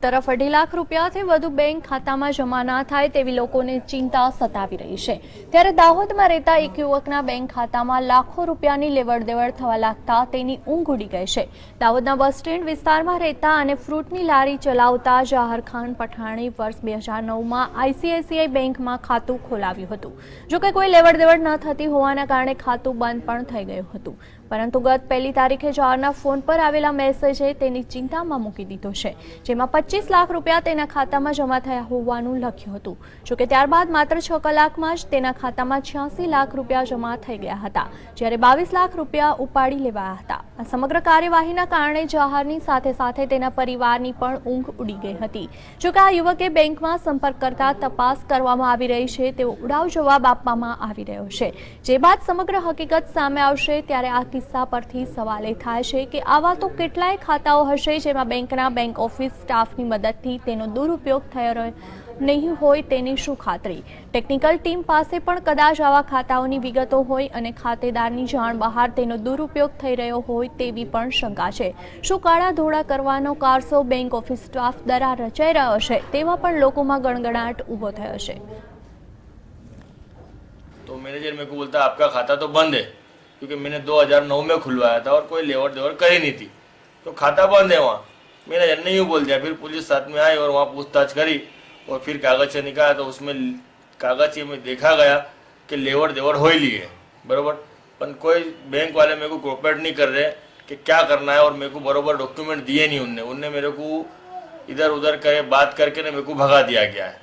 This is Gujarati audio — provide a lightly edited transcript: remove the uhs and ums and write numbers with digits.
તરફ 2.5 લાખ રૂપિયાથી વધુ બેંક ખાતામાં જમા ના થાય તેવી લોકોને ચિંતા સતાવી રહી છે। ત્યારે દાહોદમાં રહેતા એક યુવકના બેંક ખાતામાં લાખો રૂપિયાની લેવડ દેવડ થવા લાગતા તેની ઊંઘ ઉડી ગઈ છે। દાહોદના બસ સ્ટેન્ડ વિસ્તારમાં રહેતા અને ફ્રૂટની લારી ચલાવતા જાહરખાન પઠાણે વર્ષ 2009માં ICICI બેંકમાં ખાતું ખોલાવ્યું હતું। જો કે કોઈ લેવડ દેવડ ન થતી હોવાના કારણે ખાતું બંધ પણ થઈ ગયું હતું, પરંતુ ગત 1 તારીખે જાહરના ફોન પર આવેલા મેસેજે તેની ચિંતામાં મૂકી દીધો છે, જેમાં 25 લાખ રૂપિયા તેના ખાતામાં જમા થયા હોવાનું લખ્યું હતું। જોકે ત્યારબાદ માત્ર 6 કલાકમાં જ તેના ખાતામાં 86 લાખ રૂપિયા જમા થઈ ગયા હતા, જ્યારે 22 લાખ રૂપિયા ઉપાડી લેવાયા હતા। આ સમગ્ર કાર્યવાહીના કારણે જાહરની સાથે સાથે તેના પરિવારની પણ ઊંઘ ઉડી ગઈ હતી। જોકે આ યુવકે બેંકમાં સંપર્ક કરતા તપાસ કરવામાં આવી રહી છે તેવો ઉડાવ જવાબ આપવામાં આવી રહ્યો છે, જે બાદ સમગ્ર હકીકત સામે આવશે ત્યારે આ કિસ્સા પરથી સવાલ એ થાય છે કે આવા તો કેટલાય ખાતાઓ હશે જેમાં બેંકના બેંક ઓફિસ સ્ટાફની મદદથી તેનો દુરુપયોગ થયો નહીં હોય તેની શું ખાતરી। ટેકનિકલ ટીમ પાસે પણ કદાચ આવા ખાતાઓની વિગતો હોય અને ખાતેદારની જાણ બહાર તેનો દુરુપયોગ થઈ રહ્યો હોય તેવી પણ શંકા છે। શું કાળા ધોળા કરવાનો કારસો બેંક ઓફિસ સ્ટાફ દ્વારા રચાઈ રહ્યો છે તેવા પણ લોકોમાં ગણગણાટ ઊભો થયો છે। तो मैनेजर मेरे को बोलता आपका खाता तो बंद है, क्योंकि मैंने 2009 में खुलवाया था और कोई लेवड़ देवड़ करी नहीं थी, तो खाता बंद है वहाँ। मैनेजर ने यूँ बोल दिया। फिर पुलिस साथ में आई और वहाँ पूछताछ करी और फिर कागज़ से निकाला तो उसमें कागज़ से में देखा गया कि लेवड़ देवड़ हो ली है बराबर, पर कोई बैंक वाले मेरे को कोऑपरेट नहीं कर रहे कि क्या करना है, और मेरे को बराबर डॉक्यूमेंट दिए नहीं उनने मेरे को इधर उधर करे बात करके ने मेरे को भगा दिया गया है।